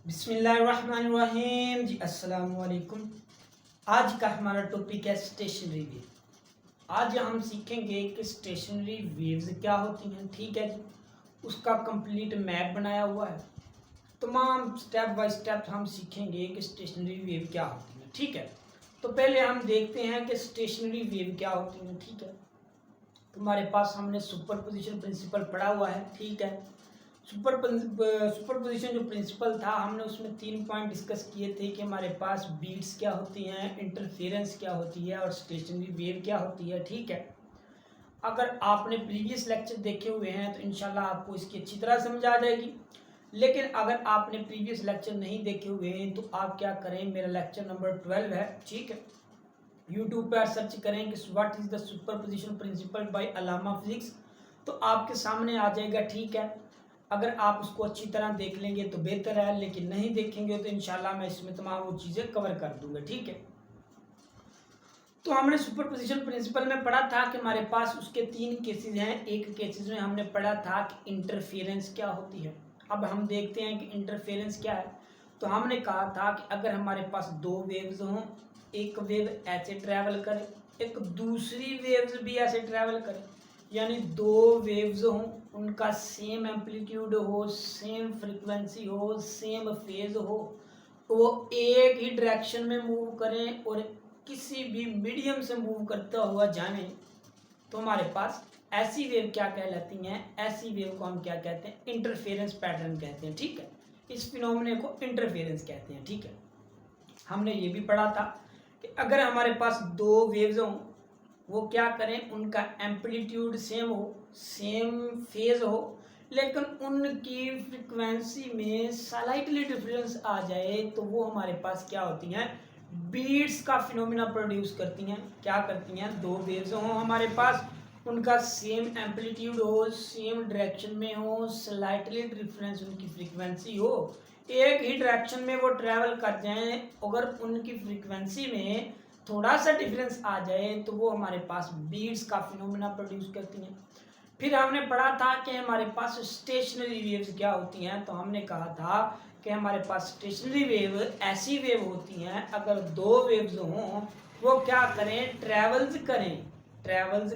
बिस्मिल्लाहिर्रहमानिर्रहीम जी अस्सलाम वालेकुम। आज का हमारा टॉपिक है स्टेशनरी वेव। आज हम सीखेंगे कि स्टेशनरी वेव्स क्या होती हैं। ठीक है जी, उसका कंप्लीट मैप बनाया हुआ है। तमाम स्टेप बाय स्टेप हम सीखेंगे कि स्टेशनरी वेव क्या होती है। ठीक है, तो पहले हम देखते हैं कि स्टेशनरी वेव क्या होती है। ठीक है, तुम्हारे पास हमने सुपरपोजिशन प्रिंसिपल पढ़ा हुआ है। ठीक है, सुपरपोजिशन जो प्रिंसिपल था हमने उसमें 3 पॉइंट डिस्कस किए थे कि हमारे पास बीट्स क्या होती हैं, इंटरफेरेंस क्या होती है और स्टेशनरी वेव क्या होती है। ठीक है, अगर आपने प्रीवियस लेक्चर देखे हुए हैं तो इंशाल्लाह आपको इसकी अच्छी तरह समझ आ जाएगी। लेकिन अगर आपने प्रीवियस लेक्चर नहीं देखे हुए हैं तो आप क्या करें, मेरा लेक्चर नंबर 12 है। ठीक है, यूट्यूब पर सर्च करें कि what is the superposition principle bye Allama physics, तो आपके सामने आ जाएगा। ठीक है, अगर आप उसको अच्छी तरह देख लेंगे तो बेहतर है, लेकिन नहीं देखेंगे तो इंशाल्लाह मैं इसमें तमाम वो चीज़ें कवर कर दूंगा। ठीक है, तो हमने सुपरपोजिशन प्रिंसिपल में पढ़ा था कि हमारे पास उसके 3 केसेस हैं। एक केसेस में हमने पढ़ा था कि इंटरफेरेंस क्या होती है। अब हम देखते हैं कि इंटरफेरेंस क्या है। तो हमने कहा था कि अगर हमारे पास 2 वेव्स हों, एक वेव ऐसे ट्रैवल करे, एक दूसरी वेव्स भी ऐसे ट्रैवल करे, यानी 2 वेव्स हों, उनका सेम एम्पलीट्यूड हो, सेम फ्रीक्वेंसी हो, सेम फेज हो, वो एक ही डायरेक्शन में मूव करें और किसी भी मीडियम से मूव करता हुआ जाने, तो हमारे पास ऐसी वेव क्या कहलाती हैं, ऐसी वेव को हम क्या कहते हैं, इंटरफेरेंस पैटर्न कहते हैं। ठीक है, इस फिनोमेना को इंटरफेरेंस कहते हैं। ठीक है, हमने ये भी पढ़ा था कि अगर हमारे पास 2 वेव्स हों, वो क्या करें, उनका एम्पलीट्यूड सेम हो, सेम फेज हो, लेकिन उनकी फ्रीक्वेंसी में स्लाइटली डिफरेंस आ जाए, तो वो हमारे पास क्या होती हैं, बीट्स का फिनोमेना प्रोड्यूस करती हैं। क्या करती हैं, 2 वेव्स हों हमारे पास, उनका सेम एम्पलीट्यूड हो, सेम डायरेक्शन में हो, स्लाइटली डिफरेंस उनकी फ्रीक्वेंसी हो, एक ही डायरेक्शन में वो ट्रैवल कर जाएं, अगर उनकी फ्रीक्वेंसी में थोड़ा सा डिफरेंस आ जाए तो वो हमारे पास बीट्स का फिनोमेना प्रोड्यूस करती हैं। फिर हमने पढ़ा था कि हमारे पास स्टेशनरी वेव्स क्या होती हैं। तो हमने कहा था कि हमारे पास स्टेशनरी वेव ऐसी वेव होती हैं, अगर 2 वेव्स हों, वो क्या करें, ट्रैवल्स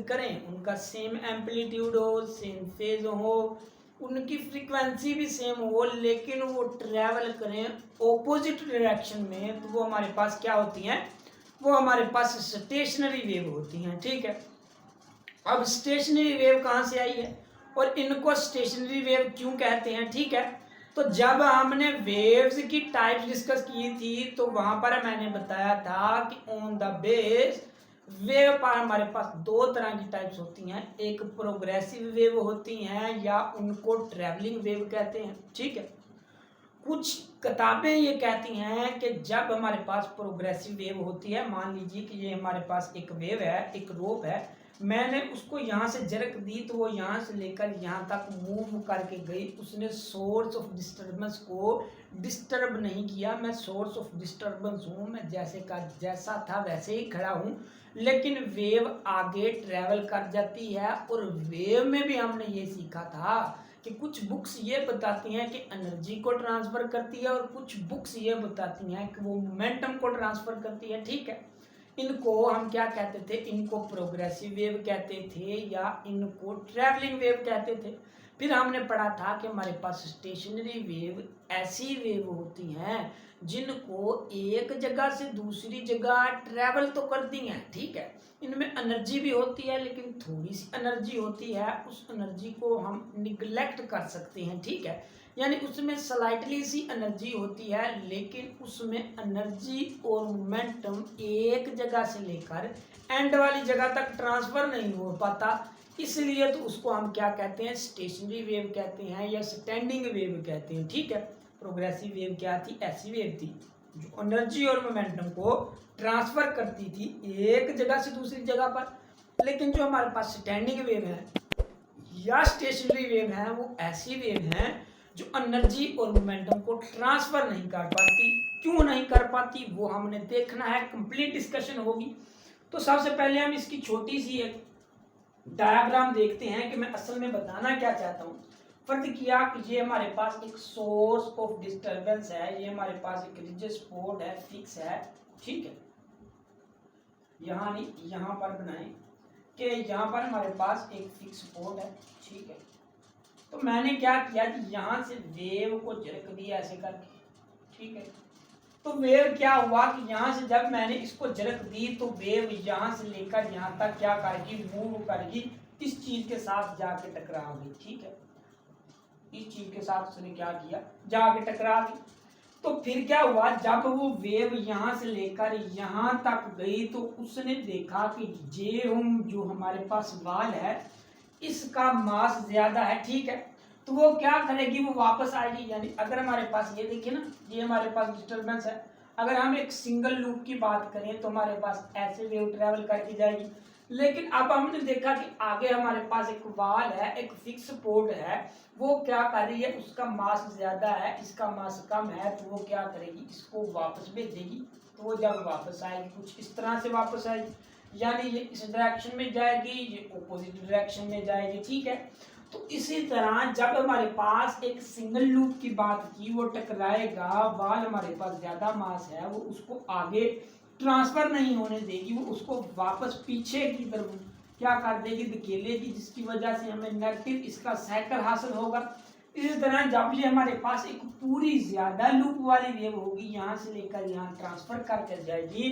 करें, उनका सेम एम्पलीट्यूड हो, सेम फेज हो, उनकी फ्रीक्वेंसी भी सेम हो, लेकिन वो ट्रैवल करें ऑपोजिट डायरेक्शन में, तो वो हमारे पास क्या होती हैं, वो हमारे पास स्टेशनरी वेव होती हैं। ठीक है, अब स्टेशनरी वेव कहाँ से आई है और इनको स्टेशनरी वेव क्यों कहते हैं। ठीक है, तो जब हमने वेव्स की टाइप डिस्कस की थी तो वहां पर मैंने बताया था कि ऑन द बेस वेव पर हमारे पास 2 तरह की टाइप्स होती हैं, एक प्रोग्रेसिव वेव होती हैं या उनको ट्रैवलिंग वेव कहते हैं। ठीक है, कुछ किताबें ये कहती हैं कि जब हमारे पास प्रोग्रेसिव वेव होती है, मान लीजिए कि ये हमारे पास एक वेव है, एक रोप है, मैंने उसको यहाँ से जरक दी तो वो यहाँ से लेकर यहाँ तक मूव करके गई, उसने सोर्स ऑफ डिस्टर्बेंस को डिस्टर्ब नहीं किया। मैं सोर्स ऑफ डिस्टर्बेंस हूँ, मैं जैसे का जैसा था वैसे ही खड़ा हूँ, लेकिन वेव आगे ट्रैवल कर जाती है। और वेव में भी हमने ये सीखा था कि कुछ बुक्स ये बताती हैं कि एनर्जी को ट्रांसफ़र करती है और कुछ बुक्स ये बताती हैं कि वो मोमेंटम को ट्रांसफ़र करती है। ठीक है, इनको हम क्या कहते थे, इनको प्रोग्रेसिव वेव कहते थे या इनको ट्रैवलिंग वेव कहते थे। फिर हमने पढ़ा था कि हमारे पास स्टेशनरी वेव ऐसी वेव होती हैं जिनको एक जगह से दूसरी जगह ट्रैवल तो करती हैं। ठीक है, इनमें एनर्जी भी होती है, लेकिन थोड़ी सी एनर्जी होती है, उस एनर्जी को हम निगलेक्ट कर सकते हैं। ठीक है, यानी उसमें स्लाइटली सी एनर्जी होती है, लेकिन उसमें एनर्जी और मोमेंटम एक जगह से लेकर एंड वाली जगह तक ट्रांसफर नहीं हो पाता, इसलिए तो उसको हम क्या कहते हैं, स्टेशनरी वेव कहते हैं या स्टैंडिंग वेव कहते हैं। ठीक है, प्रोग्रेसिव वेव क्या थी, ऐसी वेव थी जो एनर्जी और मोमेंटम को ट्रांसफर करती थी एक जगह से दूसरी जगह पर। लेकिन जो हमारे पास स्टैंडिंग वेव है या स्टेशनरी वेव है, वो ऐसी वेव है जो एनर्जी और मोमेंटम को ट्रांसफर नहीं कर पाती। क्यों नहीं कर पाती वो हमने देखना है, कंप्लीट डिस्कशन होगी। तो सबसे पहले हम इसकी छोटी सी एक डायग्राम देखते हैं कि मैं असल में बताना क्या चाहता हूँ। फर्ज किया कि ये हमारे पास एक सोर्स ऑफ डिस्टरबेंस है, ये हमारे पास एक रिजिड स्पॉट है, फिक्स है, ठीक है। यहाँ नहीं, यहाँ पर बनाए कि यहाँ पर हमारे पास एक फिक्स स्पॉट है, ठीक है। तो मैंने क्या किया कि यहाँ से वेव को झटक दिया ऐसे करके, ठीक है। तो वेव क्या हुआ कि यहाँ से जब मैंने इसको झटक दी तो वेव यहाँ से लेकर यहाँ तक क्या करेगी, मूव करेगी, इस चीज के साथ जाके टकराओगी, ठीक है। इस चीज के साथ उसने क्या किया, जाके टकरा दी। तो फिर क्या हुआ, जब वो वेव यहाँ से लेकर यहाँ तक गई तो उसने देखा कि जो हमारे पास वाल है इसका मास ज्यादा है, ठीक है। तो वो क्या करेगी, वो वापस आएगी। यानी अगर हमारे पास ये देखिए ना, ये हमारे पास डिस्टरबेंस है, अगर हम एक सिंगल लूप की बात करें तो हमारे पास ऐसे वेव ट्रेवल करके जाएगी। लेकिन अब हमने देखा कि आगे हमारे पास एक वाल है, एक फिक्स पोर्ट है, वो क्या कर रही है, उसका मास ज्यादा है, इसका मास कम है, तो वो क्या करेगी, इसको वापस भेजेगी। तो वो जब वापस आएगी कुछ इस तरह से वापस आएगी, यानी ये इस डायरेक्शन में जाएगी, ये ऑपोजिट डायरेक्शन में जाएगी, ठीक है। तो इसी तरह जब हमारे पास एक सिंगल लूप की बात की, वो टकराएगा, वाल हमारे पास ज्यादा मास है, वो उसको आगे ट्रांसफर नहीं होने देगी, वो उसको वापस पीछे की तरफ क्या कर देगी, धकेलेगी, जिसकी वजह से हमें नेगेटिव इसका साइकिल हासिल होगा। इसी तरह जब ये हमारे पास एक पूरी ज्यादा लूप वाली वेव होगी, यहाँ से लेकर यहाँ ट्रांसफर करके जाएगी,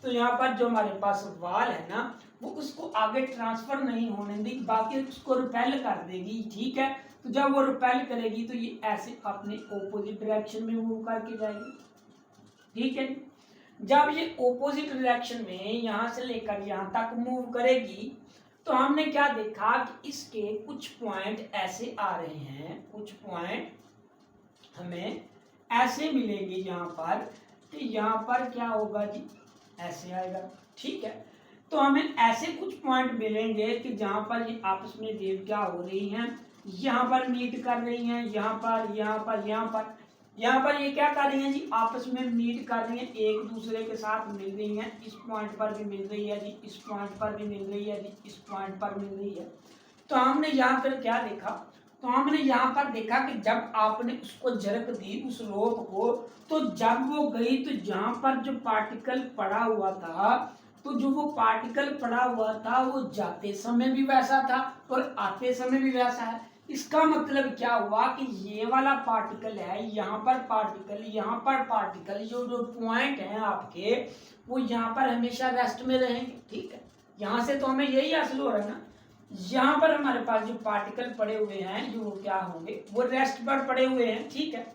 तो यहाँ पर जो हमारे पास वाल है ना, वो उसको आगे ट्रांसफर नहीं होने देगी, बाकी उसको रिपेल कर देगी, ठीक है। तो जब वो रिपेल करेगी तो ये ऐसे अपने ऑपोजिट डायरेक्शन में मूव करके जाएगी, ठीक है। जब ये ऑपोजिट डायरेक्शन में यहाँ से लेकर यहाँ तक मूव करेगी तो हमने क्या देखा कि इसके कुछ पॉइंट ऐसे आ रहे हैं, कुछ पॉइंट हमें ऐसे मिलेंगे यहाँ पर, तो यहाँ पर क्या होगा जी, ऐसे आएगा, ठीक है। तो हमें ऐसे कुछ पॉइंट मिलेंगे कि जहाँ पर ये आपस में वेव क्या हो रही हैं, यहाँ पर मीट कर रही हैं, यहाँ पर, यहाँ पर, यहाँ पर, यहाँ पर ये क्या कर रही हैं जी, आपस में मीट कर रही हैं, एक दूसरे के साथ मिल रही हैं, इस पॉइंट पर भी मिल रही है जी, इस पॉइंट पर भी मिल रही है जी, इस पॉइंट पर मिल रही है। तो हमने यहाँ पर क्या देखा, तो हमने यहाँ पर देखा कि जब आपने उसको झटक दी उस रोप को, तो जब वो गई तो जहाँ पर जो पार्टिकल पड़ा हुआ था, तो जो वो पार्टिकल पड़ा हुआ था वो जाते समय भी वैसा था और आते समय भी वैसा है। इसका मतलब क्या हुआ कि ये वाला पार्टिकल है, यहाँ पर पार्टिकल, यहाँ पर पार्टिकल, जो पॉइंट हैं आपके, वो यहाँ पर हमेशा रेस्ट में रहेंगे, ठीक है। यहाँ से तो हमें यही हासिल हो रहा है ना, यहाँ पर हमारे पास जो पार्टिकल पड़े हुए हैं, जो क्या होंगे, वो रेस्ट पर पड़े हुए हैं, ठीक है।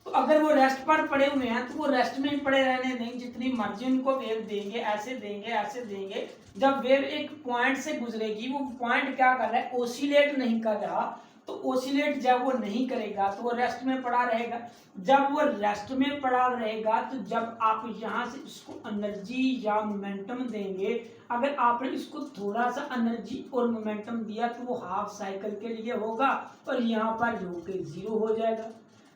तो अगर वो रेस्ट पर पड़े हुए हैं तो वो रेस्ट में ही पड़े रहने देंगे, जितनी मर्जी उनको वेव देंगे, ऐसे देंगे, ऐसे देंगे। जब वेव एक पॉइंट से गुजरेगी, वो पॉइंट क्या कर रहा है, ओसिलेट नहीं कर रहा, तो ओसिलेट जब वो नहीं करेगा तो वो रेस्ट में पड़ा रहेगा। जब वो रेस्ट में पड़ा रहेगा तो जब आप यहाँ से इसको एनर्जी या मोमेंटम देंगे, अगर आपने इसको थोड़ा सा एनर्जी और मोमेंटम दिया तो वो हाफ साइकिल के लिए होगा और यहाँ पर रुके जीरो हो जाएगा।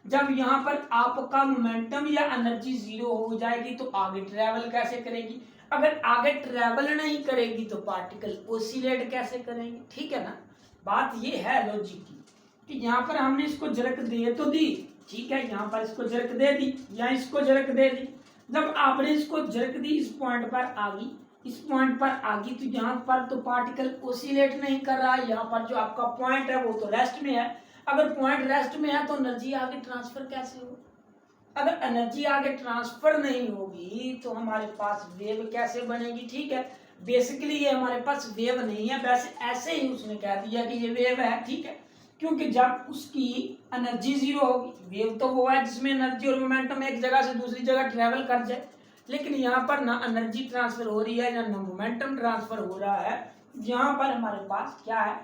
जब यहाँ पर आपका मोमेंटम या एनर्जी जीरो हो जाएगी तो आगे ट्रेवल कैसे करेगी, अगर आगे ट्रेवल नहीं करेगी तो पार्टिकल ओसिलेट कैसे करेंगे, ठीक है ना। बात ये है लॉजिक की कि यहाँ पर हमने इसको झटक दे तो दी, ठीक है, यहाँ पर इसको झटक दे दी या इसको झटक दे दी। जब आपने इसको झटक दी, इस पॉइंट पर आ गई, इस पॉइंट पर आ गई, तो यहाँ पर तो पार्टिकल ओसिलेट नहीं कर रहा है, यहाँ पर जो आपका पॉइंट है वो तो रेस्ट में है। अगर पॉइंट रेस्ट में है तो एनर्जी आगे ट्रांसफर कैसे हो, अगर एनर्जी आगे ट्रांसफर नहीं होगी तो हमारे पास वेव कैसे बनेगी, ठीक है। बेसिकली ये हमारे पास वेव नहीं है, वैसे ऐसे ही उसने कह दिया कि ये वेव है, ठीक है, क्योंकि जब उसकी एनर्जी जीरो होगी, वेव तो वो है जिसमें एनर्जी और मोमेंटम एक जगह से दूसरी जगह ट्रेवल कर जाए, लेकिन यहाँ पर ना एनर्जी ट्रांसफर हो रही है ना मोमेंटम ट्रांसफर हो रहा है। यहाँ पर हमारे पास क्या है,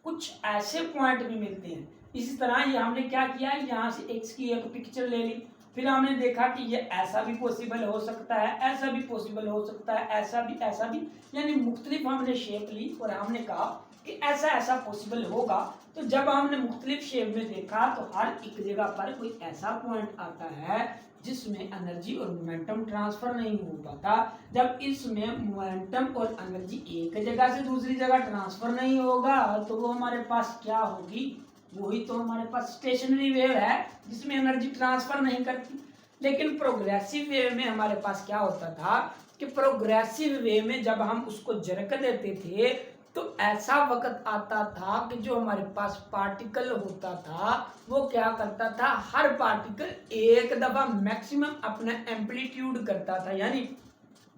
कुछ ऐसे पॉइंट भी मिलते हैं। इसी तरह ये हमने क्या किया, यहाँ से एक्स की एक पिक्चर ले ली, फिर हमने देखा कि ये ऐसा भी पॉसिबल हो सकता है, ऐसा भी पॉसिबल हो सकता है, ऐसा भी, यानी मुख्तलिफ हमने शेप ली और हमने कहा कि ऐसा ऐसा पॉसिबल होगा। तो जब हमने मुख्तलिफ शेप में देखा तो हर एक जगह पर कोई ऐसा पॉइंट आता है जिसमें एनर्जी और मोमेंटम ट्रांसफर नहीं हो पाता। जब इसमें मोमेंटम और एनर्जी एक जगह से दूसरी जगह ट्रांसफर नहीं होगा तो वो हमारे पास क्या होगी, वही तो हमारे पास स्टेशनरी वेव है जिसमें एनर्जी ट्रांसफर नहीं करती। लेकिन प्रोग्रेसिव वेव में हमारे पास क्या होता था कि प्रोग्रेसिव वेव में जब हम उसको झटका देते थे तो ऐसा वक्त आता था कि जो हमारे पास पार्टिकल होता था वो क्या करता था, हर पार्टिकल एक दफा मैक्सिमम अपना एम्पलीट्यूड करता था। यानी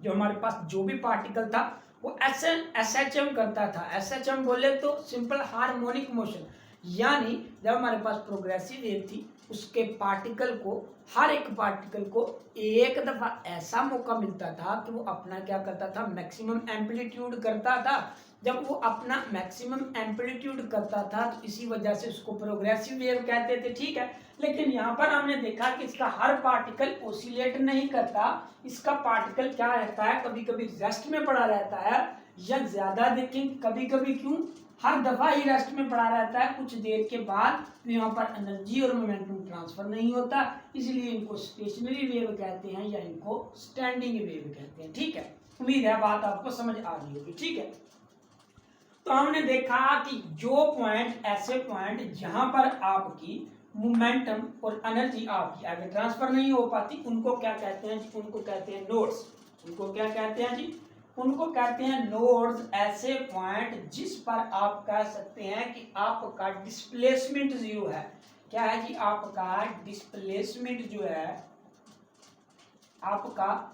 जो हमारे पास जो भी पार्टिकल था वो एसएचएम करता था। एसएचएम बोले तो सिंपल हार्मोनिक मोशन। यानी जब हमारे पास प्रोग्रेसिव वेव थी उसके पार्टिकल को, हर एक पार्टिकल को एक दफा ऐसा मौका मिलता था कि वो अपना क्या करता था, मैक्सिमम एम्पलीट्यूड करता था। जब वो अपना मैक्सिमम एम्पलीट्यूड करता था तो इसी वजह से उसको प्रोग्रेसिव वेव कहते थे, ठीक है। लेकिन यहाँ पर हमने देखा कि इसका हर पार्टिकल ओसिलेट नहीं करता, इसका पार्टिकल क्या रहता है, कभी कभी रेस्ट में पड़ा रहता है, या ज्यादा देखें कभी कभी क्यों हर दफा ही रेस्ट में पड़ा रहता है, कुछ देर के बाद तो यहाँ पर एनर्जी और मोमेंटम ट्रांसफर नहीं होता, इसलिए इनको स्टेशनरी वेव कहते हैं या इनको स्टैंडिंग वेव कहते हैं, ठीक है। उम्मीद है बात आपको समझ आ रही होगी, ठीक है। तो हमने देखा कि जो पॉइंट, ऐसे पॉइंट जहां पर आपकी मोमेंटम और एनर्जी आपकी आगे ट्रांसफर नहीं हो पाती उनको क्या कहते हैं जी, उनको कहते हैं नोड्स। उनको क्या कहते हैं जी, उनको कहते हैं नोड्स। ऐसे पॉइंट जिस पर आप कह सकते हैं कि आपका डिस्प्लेसमेंट जीरो है। क्या है जी, आपका डिस्प्लेसमेंट जो है आपका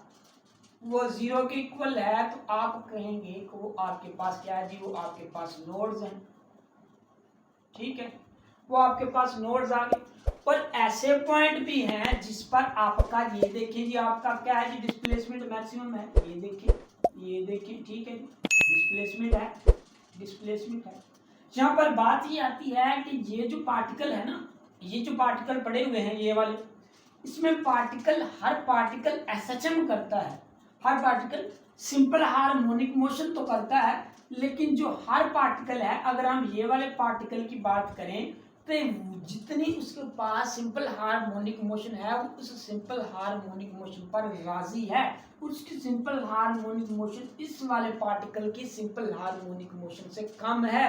वो जीरो के इक्वल है, तो आप कहेंगे कि वो आपके पास क्या है जी, वो आपके पास नोड्स हैं, ठीक है। वो आपके पास नोड्स आ गए। और ऐसे पॉइंट भी हैं जिस पर आपका, ये देखिए जी, आपका क्या है जी, डिस्प्लेसमेंट मैक्सिमम है, ये देखिए, ये देखिए, ठीक है जी, डिस्प्लेसमेंट है, डिस्प्लेसमेंट है। यहाँ पर बात ये आती है कि ये जो पार्टिकल है ना, ये जो पार्टिकल पड़े हुए हैं ये वाले, इसमें पार्टिकल, हर पार्टिकल एसएचएम करता है। हर पार्टिकल सिंपल हार्मोनिक मोशन तो करता है, लेकिन जो हर पार्टिकल है, अगर हम ये वाले पार्टिकल की बात करें तो जितनी उसके पास सिंपल हार्मोनिक मोशन है वो उस सिंपल हार्मोनिक मोशन पर राजी है। उसकी सिंपल हार्मोनिक मोशन इस वाले पार्टिकल की सिंपल हार्मोनिक मोशन से कम है।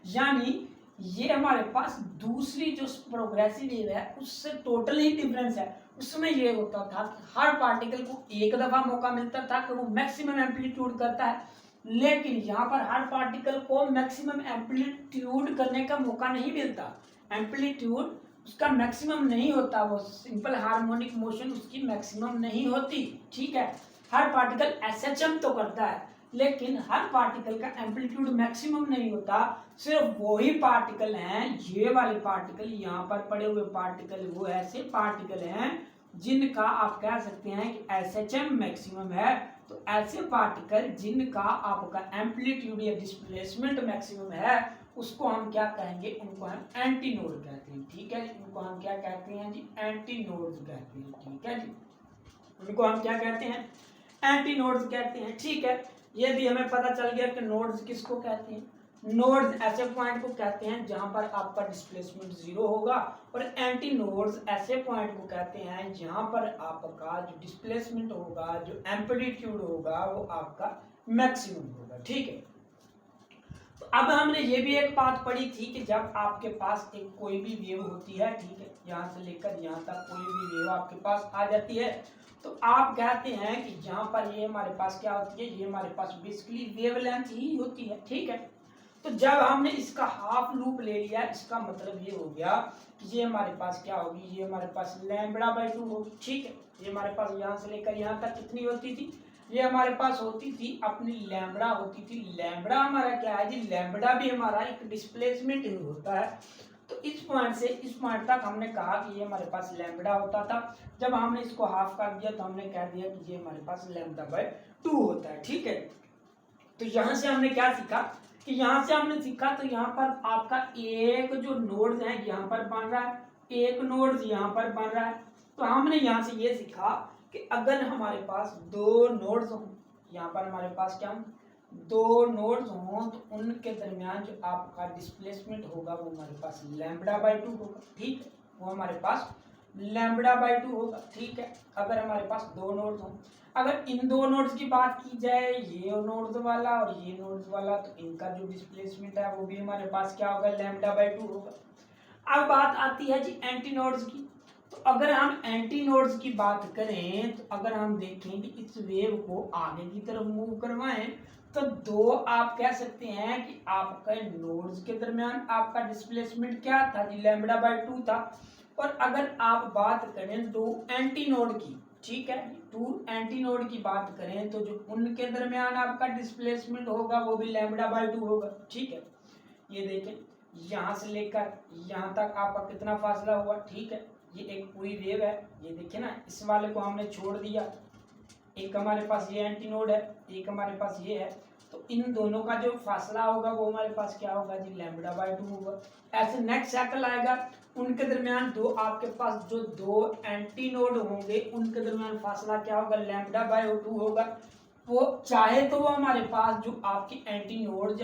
यानी ये हमारे पास दूसरी जो प्रोग्रेसिव वेव है उससे टोटली डिफरेंस है। उसमें ये होता था कि हर पार्टिकल को एक दफा मौका मिलता था कि वो मैक्सिमम एम्पलीट्यूड करता है, लेकिन यहाँ पर हर पार्टिकल को मैक्सिमम एम्पलीट्यूड करने का मौका नहीं मिलता। एम्पलीट्यूड उसका मैक्सिमम नहीं होता, वो सिंपल हार्मोनिक मोशन उसकी मैक्सिमम नहीं होती, ठीक है। हर पार्टिकल एसएचएम तो करता है, लेकिन हर पार्टिकल का एम्पलीट्यूड मैक्सिमम नहीं होता। सिर्फ वही पार्टिकल हैं, ये वाले पार्टिकल, यहाँ पर पड़े हुए पार्टिकल, वो ऐसे पार्टिकल हैं जिनका आप कह सकते हैं कि एसएचएम मैक्सिमम है। तो ऐसे पार्टिकल जिनका आपका एम्पलीट्यूड या डिस्प्लेसमेंट मैक्सिमम है उसको हम क्या कहेंगे, उनको हम एंटी नोड कहते हैं, ठीक है। उनको हम क्या कहते हैं जी, एंटी नोड्स कहते हैं, ठीक है जी। उनको हम क्या कहते हैं, एंटी नोड्स कहते हैं, ठीक है। ये भी हमें पता चल गया कि नोड्स किसको कहते हैं। नोड्स ऐसे पॉइंट को कहते हैं जहां पर आपका डिस्प्लेसमेंट जीरो होगा, और एंटी नोड्स ऐसे पॉइंट को कहते हैं जहां पर आपका जो डिस्प्लेसमेंट होगा, जो एम्पलीट्यूड होगा, वो आपका मैक्सिमम होगा, ठीक है। तो अब हमने ये भी एक बात पढ़ी थी कि जब आपके पास एक कोई भी वेव होती है, ठीक है, यहाँ से लेकर यहाँ तक कोई भी वेव आपके पास आ जाती है, तो आप कहते हैं कि यहाँ पर ये हमारे पास क्या होती है, ये हमारे पास बेसिकली वेवलेंथ ही होती है, ठीक है। तो जब हमने इसका हाफ लूप ले लिया, इसका मतलब ये हो गया कि ये हमारे पास क्या होगी, ये हमारे पास λ/2 होगी, ठीक है। ये हमारे पास यहाँ से लेकर यहाँ तक कितनी होती थी, ये हमारे पास होती थी अपनी लैम्बडा होती थी। लैम्बडा हमारा क्या है जी, लैम्बडा भी हमारा एक डिस्प्लेसमेंट होता है। तो इस पॉइंट से इस पॉइंट तक हमने कहा कि ये हमारे पास लैम्बडा होता था। जब हमने इसको हाफ कर दिया तो हमने कह दिया कि ये हमारे पास λ/2 होता है, ठीक है। तो यहाँ से हमने क्या सीखा कि यहाँ से हमने सीखा तो यहाँ पर आपका एक जो नोड्स है यहाँ पर बन रहा है, एक नोड्स यहाँ पर बन रहा है। तो हमने यहाँ से ये सीखा कि अगर हमारे पास दो नोड्स हों, यहाँ पर हमारे पास क्या, दो नोड्स हों, तो उनके दरमियान जो आपका डिस्प्लेसमेंट होगा वो हमारे पास λ/2 होगा, ठीक है। वो हमारे पास λ/2 होगा, ठीक है। अगर हमारे पास दो नोड्स हों, अगर इन दो नोड्स की बात की जाए, ये नोड्स वाला और ये नोड्स वाला, तो इनका जो डिस्प्लेसमेंट है वो भी हमारे पास क्या होगा, λ/2 होगा। अब बात आती है जी एंटी नोड्स की। तो अगर हम एंटी नोड्स की बात करें, तो अगर हम देखें कि इस वेव को आगे की तरफ मूव करवाएं, तो दो आप कह सकते हैं कि आपका नोड्स के दरमियान आपका डिस्प्लेसमेंट क्या था जी, लैम्बडा बाय 2 था। और अगर आप बात करें दो एंटी नोड की, ठीक है, टू एंटी नोड की बात करें, तो जो उनके दरमियान आपका डिस्प्लेसमेंट होगा वो भी लैम्बडा बाय 2 होगा। ठीक है, ये देखें यहां से लेकर यहां तक आपका कितना फासला हुआ, ठीक है, ये एक पूरी वेव है, ये देखिए ना, इस वाले को हमने छोड़ दिया, एक हमारे पास ये एंटी नोड है, एक हमारे पास ये है, तो इन दोनों का जो फासला होगा वो हमारे पास क्या होगा जी, लैम्बडा बाय 2 होगा। ऐसे नेक्स्ट साइकिल आएगा, उनके दरमियान दो आपके पास जो दो एंटी नोड होंगे उनके दरमियान फासला क्या होगा, लैम्बडा बाय 2 होगा। वो चाहे तो वो हमारे पास जो आपकी एंटी नोड,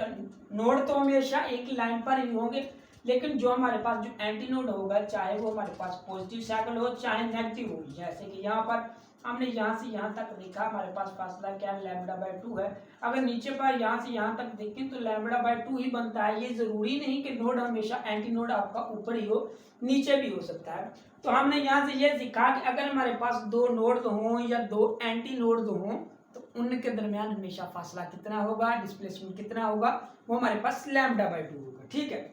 नोड तो हमेशा एक ही लाइन पर ही होंगे, लेकिन जो हमारे पास जो एंटी नोड होगा, चाहे वो हमारे पास पॉजिटिव साइकिल हो चाहे नेगेटिव हो, जैसे कि यहाँ पर हमने यहाँ से यहाँ तक देखा हमारे पास फासला क्या है, लैम्बडा बाय 2 है। अगर नीचे पर यहाँ से यहाँ तक देखें तो लैम्बडा बाय 2 ही बनता है। ये जरूरी नहीं कि नोड हमेशा एंटी नोड आपका ऊपर ही हो, नीचे भी हो सकता है। तो हमने यहाँ से ये सीखा कि अगर हमारे पास दो नोड हों या दो एंटी नोड हों, तो उनके दरमियान हमेशा फासला कितना होगा, डिस्प्लेसमेंट कितना होगा, वो हमारे पास लैम्बडा बाय 2 होगा। ठीक है,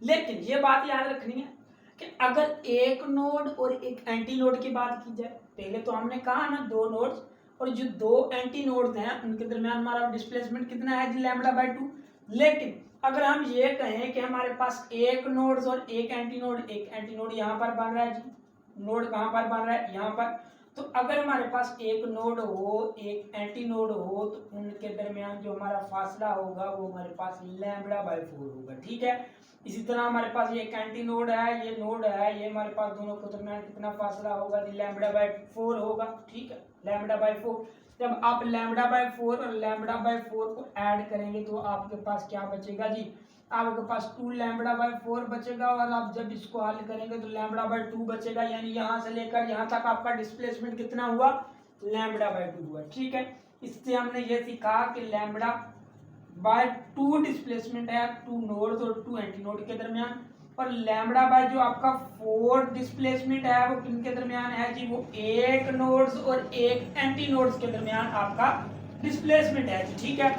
लेकिन ये बात याद रखनी है कि अगर एक नोड और एक एंटी नोड की बात की जाए, पहले तो हमने कहा ना दो नोड्स और जो दो एंटी नोड हैं उनके दरमियान हमारा डिस्प्लेसमेंट कितना है जी, लैम्बडा बाय 2। लेकिन अगर हम ये कहें कि हमारे पास एक नोड और एक एंटी नोड यहाँ पर बन रहा है जी, नोड कहाँ पर बन रहा है, यहाँ पर, तो अगर हमारे पास एक नोड हो एक एंटी नोड हो, तो उनके दरमियान जो हमारा फासला होगा वो हमारे पास लैम्बडा बाय 4 होगा। ठीक है, इसी तरह हमारे पास ये एक एंटी नोड है, ये नोड है, ये हमारे पास दोनों के दरमियान कितना फासला होगा, लैम्बडा बाय 4 होगा। ठीक है, लैम्बडा बाय 4। जब आप लैम्बडा बाय 4 और लैम्बडा बाय 4 को ऐड करेंगे तो आपके पास क्या बचेगा जी, आपके पास 2 लैम्बडा बाय 4 बचेगा, और आप जब इसको हल करेंगे तो लैम्बडा बाय 2 बचेगा, यानी यहाँ से लेकर यहाँ तक आपका डिस्प्लेसमेंट कितना हुआ, लैम्बडा बाय 2 हुआ। ठीक है, इससे हमने ये सीखा कि लैम्बडा बाय 2 डिस्प्लेसमेंट है टू नोड्स और टू एंटी नोड के दरमियान, और लैम्बडा बाय जो आपका 4 डिस्प्लेसमेंट है वो किनके दरमियान है जी, वो एक नोड्स और एक एंटी नोड्स के दरमियान आपका डिस्प्लेसमेंट है जी। ठीक है,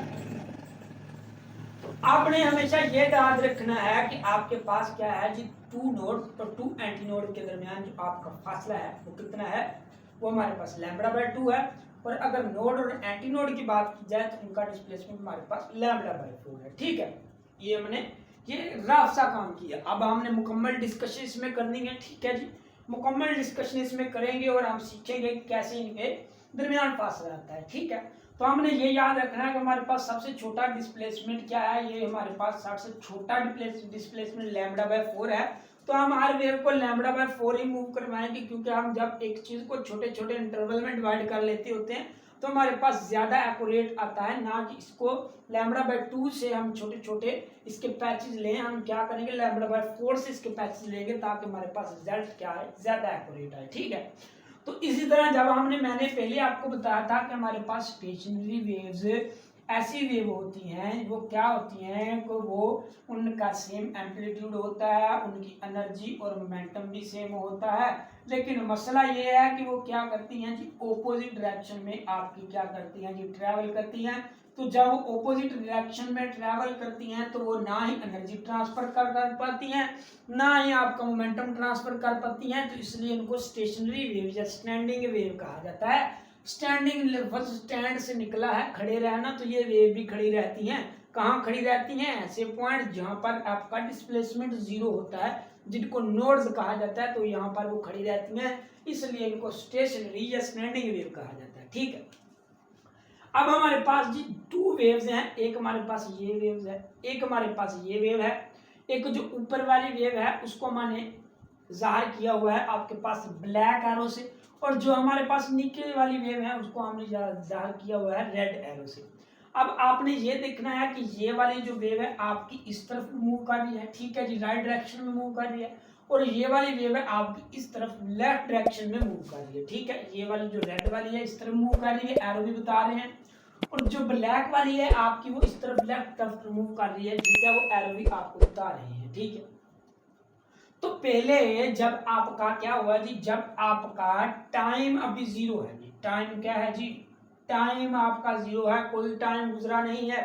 आपने हमेशा ये याद रखना है कि आपके पास क्या है जी, 2 नोड्स और 2 एंटी नोड के दरमियान जो आपका फासला है वो कितना है, वो हमारे पास लैम्बडा बाय 2 है। और अगर नोड और एंटी नोड की बात की जाए तो उनका डिस्प्लेसमेंट हमारे पास लैम्बडा बाय 4 है। ठीक है, ये हमने ये रफ सा काम किया। अब हमने मुकम्मल डिस्कशन इसमें करनी है। ठीक है जी, मुकम्मल डिस्कशन इसमें करेंगे और हम सीखेंगे कैसे इनके दरमियान फासला आता है। ठीक है, तो हमने ये याद रखना है कि हमारे पास सबसे छोटा डिस्प्लेसमेंट क्या है, ये हमारे पास सबसे छोटा डिस्प्लेसमेंट लैम्बडा बाय 4 है। तो हम हर वेव को लैम्बडा बाय 4 ही मूव करवाएंगे, क्योंकि हम जब एक चीज को छोटे छोटे इंटरवल में डिवाइड कर लेते होते हैं तो हमारे पास ज्यादा एक्यूरेट आता है, ना कि इसको लैम्बडा बाय 2 से हम छोटे छोटे इसके पैचेस लें। हम क्या करेंगे, लैम्बडा बाय 4 से इसके पैचेस लेंगे ताकि हमारे पास रिजल्ट क्या है, ज्यादा एक्यूरेट आए। ठीक है, तो इसी तरह जब मैंने पहले आपको बताया था कि हमारे पास स्टेशनरी वेव्स ऐसी वेव होती हैं, वो क्या होती हैं कि वो उनका सेम एम्पलीट्यूड होता है, उनकी एनर्जी और मोमेंटम भी सेम होता है, लेकिन मसला ये है कि वो क्या करती हैं जी, ओपोजिट डायरेक्शन में आपकी क्या करती हैं जी, ट्रैवल करती हैं। तो जब वो ओपोजिट डायरेक्शन में ट्रैवल करती हैं तो वो ना ही एनर्जी ट्रांसफर कर पाती हैं, ना ही आपका मोमेंटम ट्रांसफर कर पाती हैं, तो इसलिए इनको स्टेशनरी वेव या स्टैंडिंग वेव कहा जाता है। स्टैंडिंग लफ्ज स्टैंड से निकला है, खड़े रहना, तो ये वेव भी खड़ी रहती हैं। कहाँ खड़ी रहती हैं, ऐसे पॉइंट जहां पर आपका डिस्प्लेसमेंट 0 होता है, जिनको नोड्स कहा जाता है, तो यहाँ पर वो खड़ी रहती हैं, इसलिए इनको स्टेशनरी या स्टैंडिंग वेव कहा जाता है। ठीक है, अब हमारे पास जी 2 वेव्स हैं, एक हमारे पास ये वेव्स है, एक हमारे पास ये वेव है। एक जो ऊपर वाली वेव है उसको मैंने जाहिर किया हुआ है आपके पास ब्लैक एरो से, और जो हमारे पास नीचे वाली वेव है उसको हमने जाहिर किया हुआ है रेड एरो से। अब आपने ये देखना है कि ये वाली जो वेव है आपकी इस तरफ मूव कर रही है, ठीक है जी, राइट डायरेक्शन में मूव कर रही है, और ये वाली वेव है आपकी इस तरफ लेफ्ट डायरेक्शन में मूव कर रही है। ठीक है, ये वाली जो रेड वाली है इस तरफ मूव कर रही है, एरो भी बता रहे हैं, और जो ब्लैक वाली है आपकी वो इस तरफ लेफ्ट तरफ मूव कर रही है। ठीक है, वो एरो भी आपको बता रहे हैं। ठीक है। तो पहले जब आपका क्या हुआ जी, जब आपका टाइम अभी जीरो है जी, टाइम क्या है जी, टाइम आपका जीरो है, कोई टाइम गुजरा नहीं है,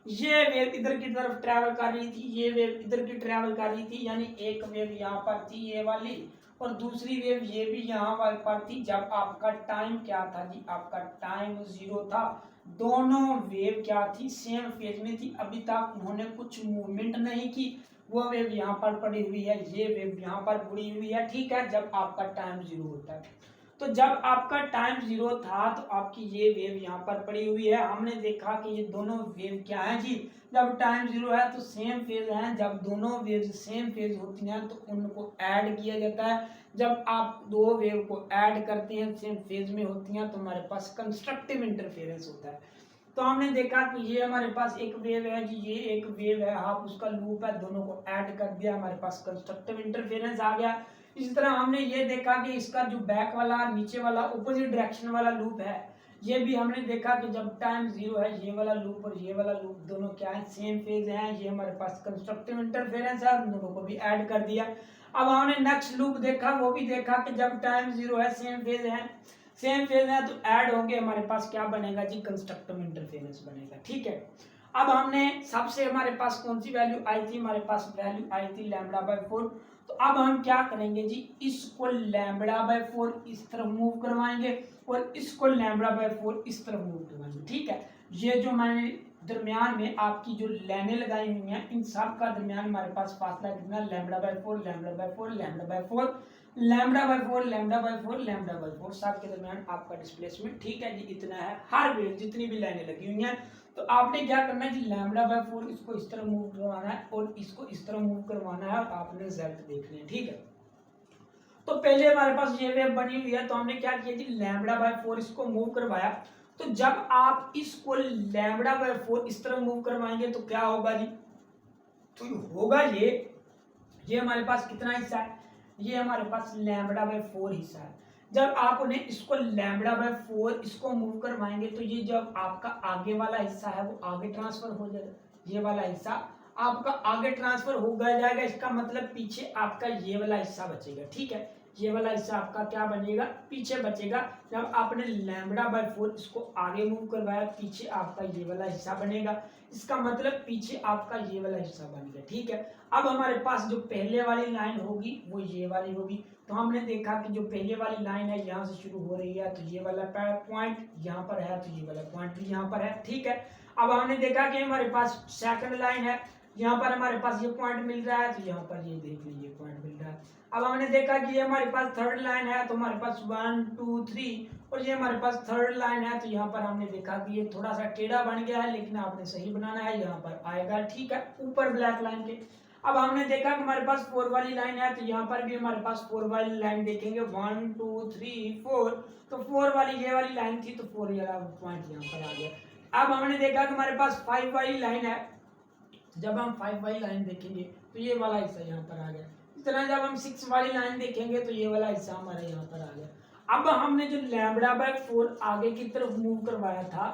ये वेव इधर की तरफ ट्रैवल कर रही थी, ये वेव इधर की ट्रैवल कर रही थी, यानी एक वेव यहाँ पर थी ये वाली, और दूसरी वेव ये भी यहाँ पर थी। जब आपका टाइम क्या था जी, आपका टाइम जीरो था, दोनों वेव क्या थी, सेम फेज में थी, अभी तक उन्होंने कुछ मूवमेंट नहीं की, वो वेव यहाँ पर पड़ी हुई है, ये वेव यहाँ पर पड़ी हुई है, ठीक है। जब आपका टाइम जीरो होता है, तो जब आपका टाइम जीरो था तो आपकी ये वेव यहाँ पर पड़ी हुई है, हमने देखा कि ये दोनों वेव क्या है जी, जब टाइम जीरो है तो सेम फेज है, जब दोनों वेव सेम फेज होती हैं तो उनको ऐड किया जाता है, जब आप दो वेव को ऐड करते हैं सेम फेज में होती हैं तो हमारे पास कंस्ट्रक्टिव इंटरफेरेंस होता है। तो हमने देखा कि ये हमारे पास एक वेव है जी, ये एक वेव है, आप उसका लूप है, दोनों को ऐड कर दिया, हमारे पास कंस्ट्रक्टिव इंटरफेरेंस आ गया। इसी तरह हमने ये देखा कि इसका जो बैक वाला नीचे वाला ऑपोजिट डायरेक्शन वाला लूप है, ये भी हमने देखा कि जब टाइम जीरो है, ये वाला लूप और ये वाला लूप दोनों क्या है, सेम फेज है, ये हमारे पास कंस्ट्रक्टिव इंटरफेरेंस है, दोनों को भी ऐड कर दिया। अब हमने नेक्स्ट लूप देखा, वो भी देखा कि जब टाइम जीरो है, सेम फेज है, सेम फेज है, तो ऐड होंगे, हमारे पास क्या बनेगा जी, कंस्ट्रक्टिव इंटरफेरेंस बनेगा, ठीक है। अब हमने सबसे हमारे पास कौन सी वैल्यू आई थी, हमारे पास वैल्यू आई थी λ/4। तो अब हम क्या करेंगे जी, इसको λ/4 इस तरफ मूव करवाएंगे और इसको λ/4 इस तरफ मूव करवाएंगे, ठीक है। ये जो मैंने दरमियान में आपकी जो लाइनें लगाई हुई हैं, इन सब का दरमियान हमारे पास फासला कितना, λ/4 λ/4 λ/4 λ/4 λ/4 λ/4, सब के दरमियान आपका डिस्प्लेसमेंट, ठीक है जी, इतना है। हर वेव जितनी भी लाइनें लगी हुई हैं, तो आपने क्या करना है जी, λ/4 इसको इस तरह मूव करवाना है और इसको इस तरह मूव करवाना है, और आपने रिजल्ट देखने हैं, ठीक है। तो पहले हमारे पास ये वेव बनी हुई है, तो हमने क्या किया जी, λ/4 इसको मूव करवाया। तो जब आप इसको λ/4 इस तरह मूव करवाएंगे तो क्या होगा जी, तो होगा ये हमारे पास कितना हिस्सा है, ये हमारे पास λ/4 हिस्सा है। जब आप उन्हें इसको λ/4 इसको मूव करवाएंगे तो ये जब आपका आगे वाला हिस्सा है वो आगे ट्रांसफर हो जाएगा, ये वाला हिस्सा आपका आगे ट्रांसफर हो जाएगा, इसका मतलब पीछे आपका ये वाला हिस्सा बचेगा, ठीक है। ये वाला हिस्सा आपका क्या बनेगा, पीछे बचेगा। जब आपने λ/4 इसको आगे मूव करवाया, पीछे आपका ये वाला हिस्सा बनेगा, इसका मतलब पीछे आपका ये वाला हिस्सा बन गया, ठीक है। अब हमारे पास जो पहले वाली लाइन होगी वो ये वाली होगी। तो हमने देखा कि जो पहले वाली लाइन है यहाँ से शुरू हो रही है, तो ये वाला पॉइंट यहाँ पर है, तो ये वाला पॉइंट भी यहाँ पर है, ठीक है। अब हमने देखा कि हमारे पास सेकंड लाइन है, यहाँ पर हमारे पास ये पॉइंट मिल रहा है, तो यहाँ पर ये देख लीजिए पॉइंट मिल रहा है। अब हमने देखा कि ये हमारे पास थर्ड लाइन है, तो हमारे पास 1 2 3, और ये हमारे पास थर्ड लाइन है, तो यहाँ पर हमने देखा कि ये थोड़ा सा टेढ़ा बन गया है, लेकिन आपने सही बनाना है, यहाँ पर आएगा, ठीक है, ऊपर ब्लैक लाइन के। अब हमने देखा कि हमारे पास 4 वाली लाइन है, तो यहाँ पर भी हमारे पास 4 वाली लाइन देखेंगे, 1 2 3 4, तो 4 वाली ये वाली लाइन थी, तो 4 वाला पॉइंट यहाँ पर आ गया। अब हमने देखा कि हमारे पास 5 वाली लाइन है, जब हम 5 वाली लाइन देखेंगे तो ये वाला हिस्सा यहाँ पर आ गया। इस तरह जब हम 6 वाली लाइन देखेंगे तो ये वाला हिस्सा हमारा यहाँ पर आ गया। अब हमने जो λ/4 आगे की तरफ मूव करवाया था,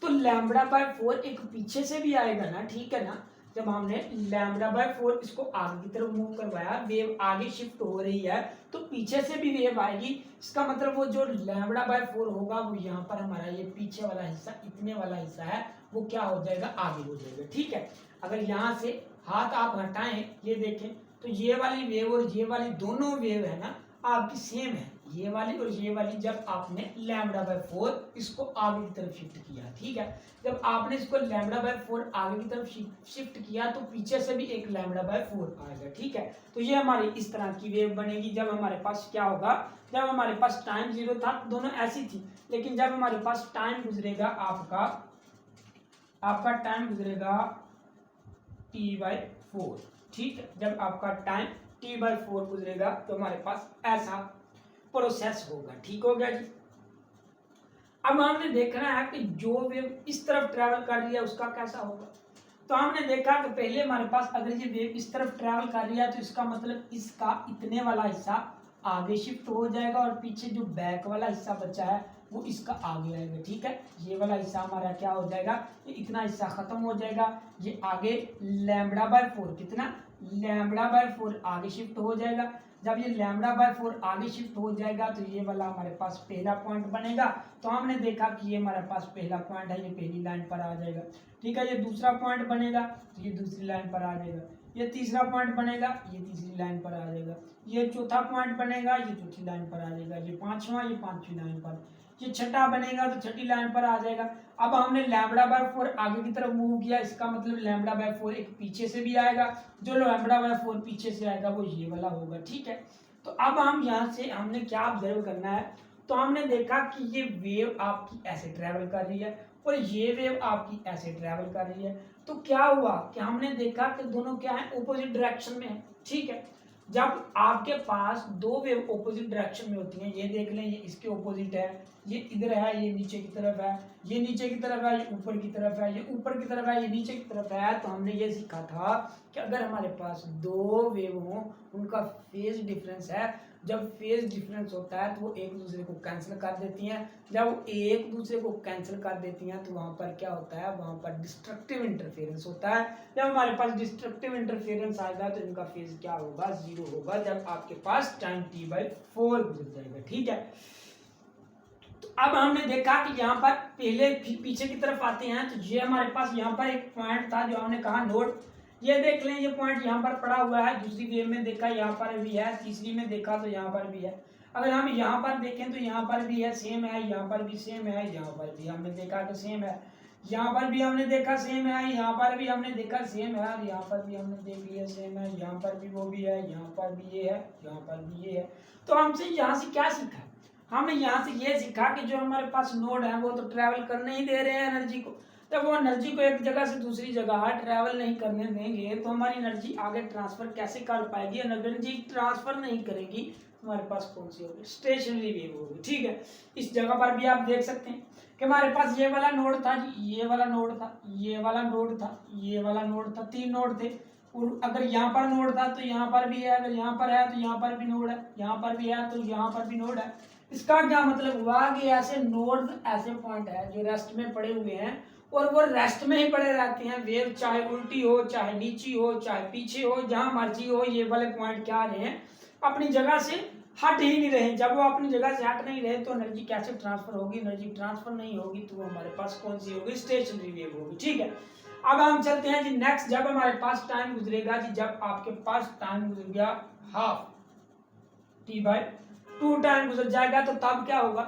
तो λ/4 एक पीछे से भी आएगा ना, ठीक है ना। जब हमने λ/4 इसको आगे की तरफ मूव करवाया, वेव आगे शिफ्ट हो रही है, तो पीछे से भी वेव आएगी, इसका मतलब वो जो λ/4 होगा वो यहाँ पर हमारा ये पीछे वाला हिस्सा, इतने वाला हिस्सा है, वो क्या हो जाएगा, आगे हो जाएगा, ठीक है। अगर यहाँ से हाथ आप हटाएं, ये देखें, तो ये वाली वेव और ये वाली दोनों वेव है ना आपकी सेम है, ये वाली और ये वाली। जब आपने λ/4 इसको आगे की तरफ शिफ्ट किया, ठीक है, जब आपने इसको λ/4 आगे की तरफ शिफ्ट किया तो पीछे से भी एक λ/4 आएगा, ठीक है। तो ये हमारी इस तरह की वेव बनेगी। जब हमारे पास क्या होगा, जब हमारे पास टाइम जीरो था दोनों ऐसी थी, लेकिन जब हमारे पास टाइम गुजरेगा आपका टाइम गुजरेगा t/4, ठीक है। जब आपका टाइम t/4 गुजरेगा तो हमारे पास ऐसा प्रोसेस होगा, ठीक हो गया जी। अब हमने देखना है कि जो वेव इस तरफ ट्रैवल कर रही है उसका कैसा होगा। तो हमने देखा कि पहले हमारे पास अगर ये वेव इस तरफ ट्रैवल कर रही है तो इसका मतलब इसका इतने वाला हिस्सा आगे शिफ्ट हो जाएगा, और पीछे जो बैक वाला हिस्सा बचा है वो इसका आगे आएगा, ठीक है। ये वाला हिस्सा हमारा क्या हो जाएगा, ये इतना हिस्सा खत्म हो जाएगा, ये आगे λ/4 कितना लैम्बडा बाय 4 आगे शिफ्ट हो जाएगा। जब ये लैम्बडा बाय 4 आगे शिफ्ट हो जाएगा तो ये वाला हमारे पास पहला पॉइंट बनेगा। तो हमने देखा कि ये हमारे पास पहला पॉइंट है, ये पहली लाइन पर आ जाएगा। ठीक है, ये दूसरा पॉइंट बनेगा तो ये दूसरी लाइन पर आ जाएगा। ये तीसरा पॉइंट बनेगा, ये तीसरी लाइन पर आ जाएगा। ये चौथा पॉइंट बनेगा, ये चौथी लाइन पर आ जाएगा। ये पांचवा, ये पांचवी लाइन पर। ये छठा बनेगा तो छठी लाइन पर आ जाएगा। अब हमने लैम्बडा बाय 4 आगे की तरफ मूव किया, इसका मतलब लैम्बडा बाय 4 एक पीछे से भी आएगा। जो लैम्बडा बाय 4 पीछे से आएगा वो ये वाला होगा। ठीक है, तो अब हम यहाँ से हमने क्या ऑब्जर्व करना है, तो हमने देखा कि ये वेव आपकी ऐसे ट्रेवल कर रही है और ये वेव आपकी ऐसे ट्रेवल कर रही है। तो क्या हुआ कि हमने देखा कि दोनों क्या है, ऑपोजिट डायरेक्शन में है। ठीक है, जब आपके पास दो वेव ऑपोजिट डायरेक्शन में होती हैं, ये देख लें, ये इसके ऑपोजिट है, ये इधर है, ये नीचे की तरफ है, ये नीचे की तरफ है, ये ऊपर की तरफ है, ये ऊपर की तरफ है, ये नीचे की तरफ है। तो हमने ये सीखा था कि अगर हमारे पास दो वेव हों, उनका फेज डिफरेंस है, जब फेज डिफरेंस होता है तो वो एक दूसरे को कैंसिल कर देती हैं। जब वो एक दूसरे को कैंसिल कर देती हैं तो वहां पर क्या होता है, वहां पर डिस्ट्रक्टिव इंटरफेरेंस होता है। जब हमारे पास डिस्ट्रक्टिव इंटरफेरेंस आएगा तो इनका फेज क्या होगा, 0 होगा, जब आपके पास टाइम t/4 गुजर जाएगा। ठीक है, तो अब हमने देखा कि यहाँ पर पहले पीछे की तरफ आते हैं, तो ये हमारे पास यहाँ पर एक पॉइंट था जो हमने कहा नोड, ये देख लें, ये पॉइंट यहाँ पर पड़ा हुआ है। दूसरी वेव में देखा यहाँ पर भी है, तीसरी में देखा तो यहाँ पर भी है। अगर हम यहाँ पर देखें तो यहाँ पर भी है, सेम है, यहाँ पर भी सेम है, यहाँ पर भी हमने देखा कि सेम है, यहाँ पर भी हमने देखा सेम है, यहाँ पर भी हमने देखा सेम है, और यहाँ पर भी हमने देख लिया सेम है, यहाँ पर भी वो भी है, यहाँ पर भी ये है, यहाँ पर भी ये है। तो हमसे यहाँ से क्या सीखा, हमने यहाँ से ये सीखा कि जो हमारे पास नोड है वो तो ट्रैवल करने ही दे रहे हैं एनर्जी को। जब वो एनर्जी को एक जगह से दूसरी जगह ट्रैवल नहीं करने देंगे तो हमारी एनर्जी आगे ट्रांसफर कैसे कर पाएगी। एनर्जी ट्रांसफर नहीं करेगी, हमारे पास कौन सी होगी, स्टेशनरी वेव होगी। ठीक है, इस जगह पर भी आप देख सकते हैं कि हमारे पास ये वाला नोड था, ये वाला नोड था, ये वाला नोड था, ये वाला नोड था, 3 नोड थे। और अगर यहाँ पर नोड था तो यहाँ पर भी है, अगर यहाँ पर है तो यहाँ पर भी नोड है, यहाँ पर भी है तो यहाँ पर भी नोड है। इसका क्या मतलब हुआ कि ऐसे नोड, ऐसे पॉइंट है जो रेस्ट में पड़े हुए हैं और वो रेस्ट में ही पड़े रहते हैं। वेव चाहे उल्टी हो, चाहे नीची हो, चाहे पीछे हो, जहां मर्जी हो, ये वाले पॉइंट क्या रहे हैं, अपनी जगह से हट ही नहीं रहे। जब वो अपनी जगह से हट नहीं रहे तो एनर्जी कैसे ट्रांसफर होगी, एनर्जी ट्रांसफर नहीं होगी तो हमारे पास कौन सी होगी, स्टेशनरी वेव होगी। ठीक है, अब हम चलते हैं जी नेक्स्ट। जब हमारे पास टाइम गुजरेगा जी, जब आपके पास टाइम गुजर गया हाफ t/2 टाइम गुजर जाएगा तो तब क्या होगा,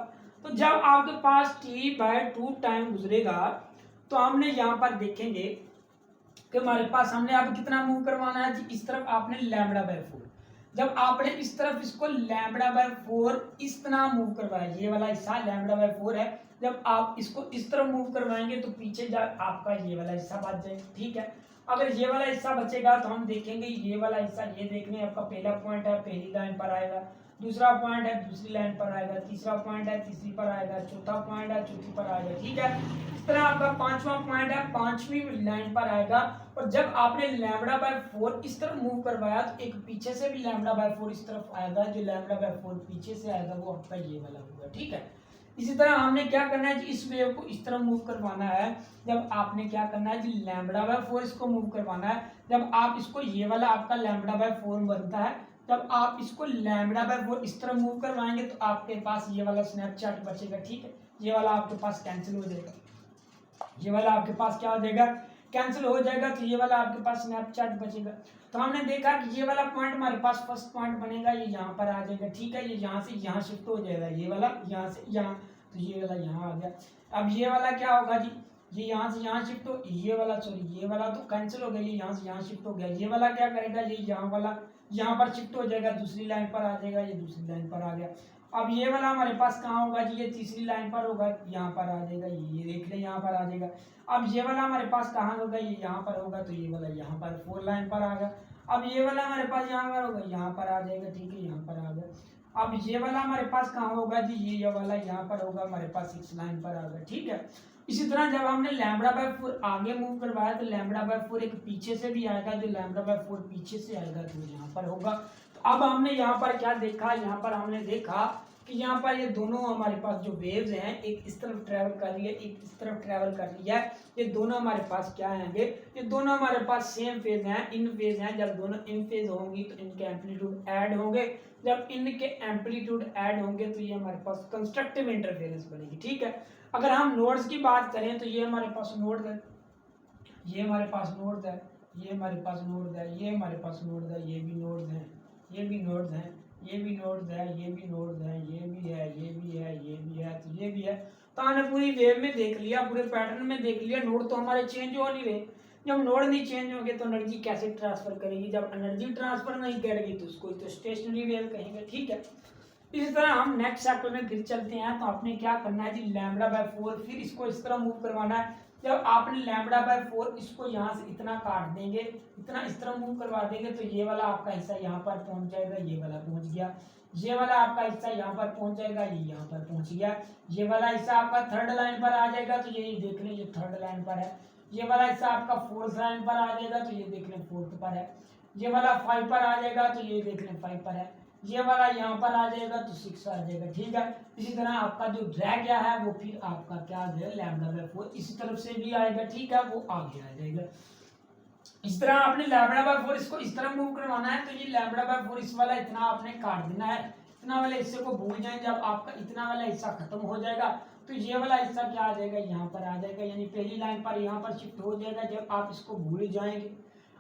तो जब आपके पास t/2 टाइम गुजरेगा तो हमने यहाँ पर देखेंगे कि हमारे पास हमने अब कितना मूव करवाना है जी, इस तरफ आपने लैम्बडा बाय 4, जब आपने इस तरफ इसको लैम्बडा बाय 4 इस तरह मूव करवाया, ये वाला हिस्सा लैम्बडा बाय 4 है, जब आप इसको इस तरफ मूव करवाएंगे तो पीछे आपका ये वाला हिस्सा बच जाएगा। ठीक है, अगर ये वाला हिस्सा बचेगा तो हम देखेंगे ये वाला हिस्सा, ये देखने आपका पहला पॉइंट है, पहली लाइन पर आएगा, दूसरा पॉइंट है दूसरी लाइन पर आएगा, तीसरा पॉइंट है तीसरी पर आएगा, चौथा पॉइंट है चौथी पर आएगा। ठीक है, इस तरह आपका पांचवा पॉइंट है पांचवी लाइन पर आएगा। और जब आपने लैम्बडा बाय 4 इस तरफ मूव करवाया तो एक पीछे से भी लैम्बडा बाय 4 इस तरफ आएगा, जो लैम्बडा बाय 4 पीछे से आएगा वो आपका ये वाला होगा। ठीक है, इसी तरह हमने क्या करना है जी, इस वेव को इस तरह मूव करवाना है। जब आपने क्या करना है जी, लैम्बडा बाय 4 इसको मूव करवाना है। जब आप इसको, ये वाला आपका लैम्बडा बाय 4 बनता है, जब आप इसको लैम्बडा बाय 4 इस तरह मूव करवाएंगे तो आपके पास ये वाला स्नैपशॉट बचेगा। ठीक है, ये वाला आपके पास कैंसिल हो जाएगा, ये वाला आपके पास क्या हो जाएगा, कैंसिल हो जाएगा, तो ये वाला आपके पास स्नैपशॉट बचेगा। तो हमने देखा कि ये वाला पॉइंट हमारे पास फर्स्ट पॉइंट बनेगा, ये यहाँ पर आ जाएगा। ठीक है, ये यहाँ से यहाँ शिफ्ट हो जाएगा, ये वाला यहाँ से यहाँ, तो ये वाला यहाँ आ गया। अब ये वाला क्या होगा जी, ये यहाँ से यहाँ शिफ्ट हो, ये वाला सॉरी ये वाला तो कैंसिल हो गया, ये यहाँ से यहाँ शिफ्ट हो गया। ये वाला क्या करेगा, ये यहाँ वाला यहाँ पर शिफ्ट हो जाएगा, दूसरी लाइन पर आ जाएगा, ये दूसरी लाइन पर आ गया। अब ये वाला हमारे पास कहाँ होगा जी, ये तीसरी लाइन पर होगा, यहाँ पर आ जाएगा, ये देख ले यहाँ पर आ जाएगा। अब ये वाला हमारे पास कहाँ होगा, ये यहाँ पर होगा, तो ये वाला यहाँ पर 4 लाइन पर आ गया। अब ये वाला हमारे पास यहाँ पर होगा, यहाँ पर आ जाएगा। ठीक है, यहाँ पर आ गया। अब ये वाला हमारे पास कहाँ होगा जी, ये वाला यहाँ पर होगा, हमारे पास 6 लाइन पर आ गया। ठीक है, इसी तरह जब हमने लैम्बडा बाय 4 आगे मूव करवाया तो लैम्बडा बाय 4 एक पीछे से भी आएगा, जो लैम्बडा बाय 4 पीछे से आएगा तो यहाँ पर होगा। तो अब हमने यहाँ पर क्या देखा, यहाँ पर हमने देखा कि यहाँ पर ये दोनों हमारे पास जो वेव्स हैं, एक इस तरफ ट्रैवल कर रही है, एक इस तरफ ट्रैवल कर रही है, ये दोनों हमारे पास क्या आएंगे, ये दोनों हमारे पास सेम फेज हैं, इन फेज हैं। जब दोनों इन फेज होंगी तो इनके एम्पलीट्यूड ऐड होंगे, जब इनके एम्पलीट्यूड ऐड होंगे तो ये हमारे पास कंस्ट्रक्टिव इंटरफेरेंस बनेगी। ठीक है, अगर हम नोड्स की बात करें तो ये हमारे पास नोड है, ये हमारे पास नोड है, ये हमारे पास नोड है, ये हमारे पास नोड है, ये भी नोड है, ये भी नोड है, ये भी नोड है, ये भी नोड है, ये भी है, ये भी है, ये भी है, तो ये भी है। तो हमने पूरी वेव में देख लिया, पूरे पैटर्न में देख लिया, नोड तो हमारे चेंज हो नहीं रहे। जब नोड नहीं चेंज होंगे तो एनर्जी कैसे ट्रांसफर करेगी, जब एनर्जी ट्रांसफर नहीं करेगी तो उसको तो स्टेशनरी वेव कहेंगे। ठीक है, इसी तरह हम नेक्स्ट चैप्टर में फिर चलते हैं। तो आपने क्या करना है जी, λ/4, फिर इसको इस तरह मूव करवाना है। जब आपने λ/4 इसको यहाँ से इतना काट देंगे, इतना इस तरह मूव करवा देंगे तो ये वाला आपका हिस्सा यहाँ पर पहुंच जाएगा, ये वाला पहुंच गया, ये वाला आपका हिस्सा यहाँ पर पहुंच जाएगा, ये यहाँ पर पहुंच गया, ये वाला हिस्सा आपका थर्ड लाइन पर आ जाएगा, तो ये देख लें ये थर्ड लाइन पर है, ये वाला हिस्सा आपका फोर्थ लाइन पर आ जाएगा, तो ये देख लें फोर्थ पर है, ये वाला 5 पर आ जाएगा, तो ये देख लें 5 पर है, ये वाला यहाँ पर आ जाएगा तो 6 आ जाएगा। ठीक है, इसी तरह आपका जो ड्रैग क्या है वो फिर आपका क्या आ जाएगा, λ/4 इसी तरफ से भी आएगा। ठीक है, वो आगे आ जाएगा। इस तरह आपने λ/4 इसको इस तरह मूव करवाना है, तो ये λ/4 इस वाला इतना आपने काट देना है, इतना वाले हिस्से को भूल जाए। जब आपका इतना वाला हिस्सा खत्म हो जाएगा तो ये वाला हिस्सा क्या आ जाएगा, यहाँ पर आ जाएगा, यानी पहली लाइन पर यहाँ पर शिफ्ट हो जाएगा जब आप इसको भूल जाएंगे।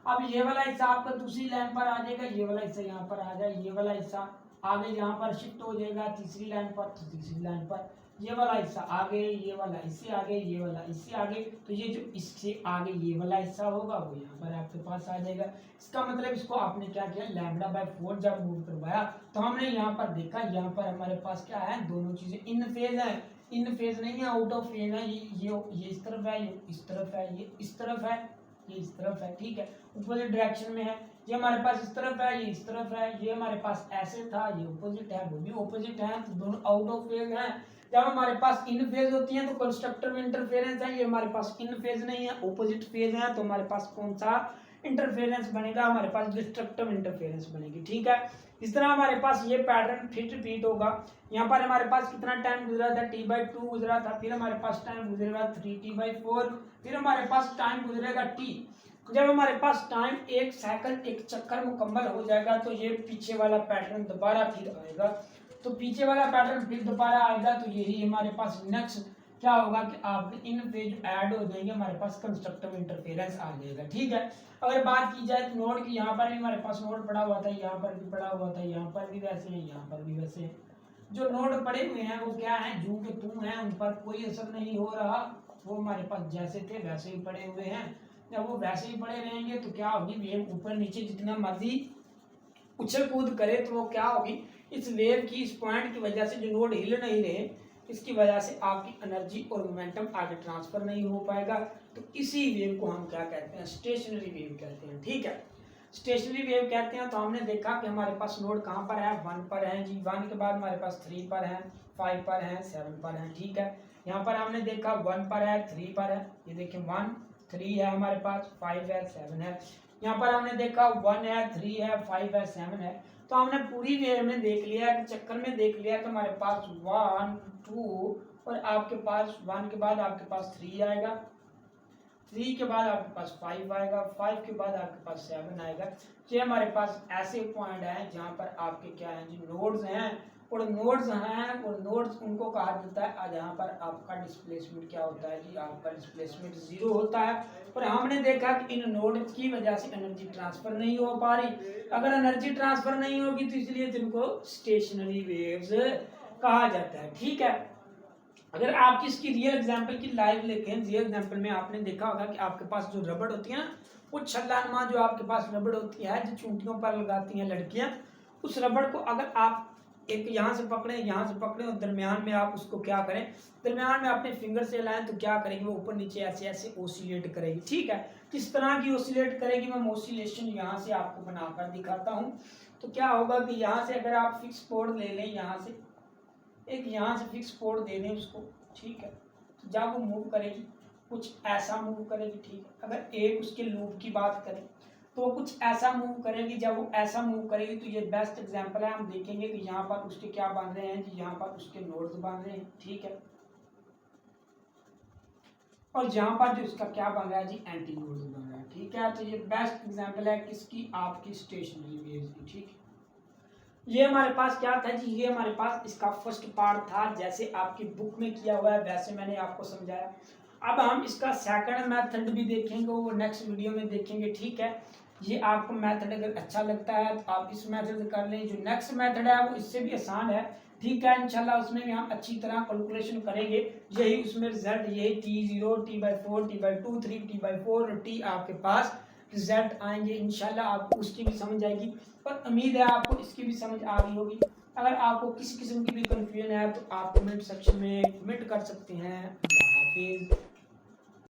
अब ये वाला हिस्सा आपका दूसरी लाइन पर आ जाएगा, ये वाला हिस्सा यहाँ पर आ जाए, ये वाला हिस्सा आगे यहाँ पर शिफ्ट हो जाएगा तीसरी लाइन पर, तो तीसरी लाइन पर ये वाला हिस्सा आगे, ये वाला इससे आगे, ये वाला इससे आगे, तो ये जो इससे आगे ये वाला हिस्सा होगा वो यहाँ पर आपके पास आ जाएगा। इसका मतलब इसको आपने क्या किया, λ/4 जब मूव करवाया तो हमने यहाँ पर देखा, यहाँ पर हमारे पास क्या है, दोनों चीजें इन फेज है, इन फेज नहीं है, आउट ऑफ फेज है। ये इस तरफ है, ये इस तरफ है, ये इस तरफ है, ये इस तरफ है। ठीक है, अपोजिट डायरेक्शन में है। ये हमारे पास इस तरफ है, ये इस तरफ है, ये हमारे पास ऐसे था, ये अपोजिट है, वो भी अपोजिट है, तो दोनों आउट ऑफ फेज है। जब हमारे पास इन फेज होती है तो कंस्ट्रक्टिव इंटरफेरेंस है, ये हमारे पास इन फेज नहीं है, अपोजिट फेज है, तो हमारे पास कौन सा इंटरफेरेंस बनेगा, हमारे पास डिस्ट्रक्टिव इंटरफेरेंस बनेगी। ठीक है, इस तरह हमारे पास ये पैटर्न फिर रिपीट होगा। यहाँ पर हमारे पास कितना टाइम गुजरा था, t/2 गुजरा था, फिर हमारे पास टाइम गुजरेगा 3t/4, फिर हमारे पास टाइम गुजरेगा t। जब हमारे पास टाइम एक साइकिल एक चक्कर मुकम्मल हो जाएगा तो ये पीछे वाला पैटर्न दोबारा फिर आएगा, तो पीछे वाला पैटर्न फिर दोबारा आएगा, तो यही हमारे पास नेक्स्ट क्या होगा कि आप इन फेज ऐड हो जाएंगे, हमारे पास कंस्ट्रक्टिव इंटरफेरेंस आ जाएगा। ठीक है, अगर बात की जाए तो नोड की, यहाँ पर भी हमारे पास नोड पड़ा हुआ था, यहाँ पर भी पड़ा हुआ था, यहाँ पर भी वैसे है, यहाँ पर भी वैसे है। जो नोड पड़े हुए हैं वो क्या है, जू के तू हैं, उन पर कोई असर नहीं हो रहा, वो हमारे पास जैसे थे वैसे ही पड़े हुए हैं। जब वो वैसे ही पड़े रहेंगे तो क्या होगी, वेव ऊपर नीचे जितना मर्जी उछल कूद करे तो वो क्या होगी, इस वेव की इस पॉइंट की वजह से जो नोड हिल नहीं रहे, इसकी वजह से आपकी एनर्जी और मोमेंटम आगे ट्रांसफर नहीं हो पाएगा। तो इसी वेव को हम क्या कहते हैं, स्टेशनरी वेव कहते हैं। ठीक है, स्टेशनरी वेव कहते हैं। तो हमने देखा कि हमारे पास नोड कहाँ पर है, 1 पर है जी, 1 के बाद हमारे पास 3 पर है, 5 पर है, 7 पर है। ठीक है, यहाँ पर हमने देखा 1 पर है, 3 पर है, ये देखिए 1 3 है हमारे पास, 5 है, 7 है। यहाँ पर हमने देखा 1 है, 3 है, 5 है, 7 है। तो हमने पूरी वेव में देख लिया, चक्कर में देख लिया, तो हमारे पास 1 2 और आपके पास 1 के बाद आपके पास 3 आएगा, 3 के बाद आपके पास 5 आएगा, 5 के बाद आपके पास 7 आएगा। ये हमारे पास ऐसे पॉइंट हैं जहाँ पर आपके क्या हैं जी, नोड्स हैं, और नोड्स हैं, और नोड्स उनको कहा जाता है जहाँ पर आपका डिस्प्लेसमेंट क्या होता है जी, आपका डिस्प्लेसमेंट 0 होता है। और हमने देखा कि इन नोड की वजह से एनर्जी ट्रांसफर नहीं हो पा रही। अगर एनर्जी ट्रांसफर नहीं होगी तो इसलिए जिनको स्टेशनरी वेव्स कहा जाता है। ठीक है, अगर आप इसकी रियल एग्जांपल की लाइव लेते हैं, रियल एग्जांपल में आपने देखा होगा कि आपके पास जो रबड़ होती है ना, वो छल्लानुमा जो आपके पास रबड़ होती है जो चूंटियों पर लगाती हैं लड़कियां, उस रबड़ को अगर आप एक यहाँ से पकड़े, यहाँ से पकड़े और दरमियान में आप उसको क्या करें, दरमियान में अपने फिंगर से लाएं तो क्या करेगी, वो ऊपर नीचे ऐसे ऐसे ओसिलेट करेगी। ठीक है, किस तरह की ओसिलेट करेगी, मैं ओसिलेशन यहाँ से आपको बनाकर दिखाता हूँ। तो क्या होगा कि यहाँ से अगर आप फिक्स पोर्ट ले लें, यहाँ से एक यहाँ से फिक्स पोर्ट दे दें उसको, ठीक है, तो जब वो मूव करेगी कुछ ऐसा मूव करेगी। ठीक है, अगर एक उसके लूप की बात करें तो कुछ ऐसा मूव करेगी। जब वो ऐसा मूव करेगी तो ये बेस्ट एग्जांपल है। हम देखेंगे कि यहाँ पर उसके क्या बन रहे हैं जी, यहाँ पर उसके नोड्स बन रहे हैं, ठीक है, और यहाँ पर जो इसका क्या बन रहा है जी, एंटी नोड्स बन रहा है, ठीक है। तो ये बेस्ट एग्जांपल है किसकी, आपकी स्टेशनरी वेव्स की, ठीक है। ये हमारे पास क्या था जी, ये हमारे पास इसका फर्स्ट पार्ट था, जैसे आपकी बुक में किया हुआ है वैसे मैंने आपको समझाया। अब हम इसका सेकंड मेथड भी देखेंगे, वो नेक्स्ट वीडियो में देखेंगे, ठीक है। ये आपको मेथड अगर अच्छा लगता है तो आप इस मेथड कर लें। जो नेक्स्ट मेथड है वो इससे भी आसान है, ठीक है। इंशाल्लाह उसमें भी हम अच्छी तरह कैलकुलेशन करेंगे। यही उसमें रिजल्ट, यही T0, T/4, T/2, 3, T/4 और T आपके पास रिजल्ट आएंगे। इंशाल्लाह आपको उसकी भी समझ आएगी और उम्मीद है आपको इसकी भी समझ आ रही होगी। अगर आपको किसी किस्म की भी कंफ्यूजन है तो आप कमेंट सेक्शन में कमेंट कर सकते हैं। अल्लाह हाफिज़।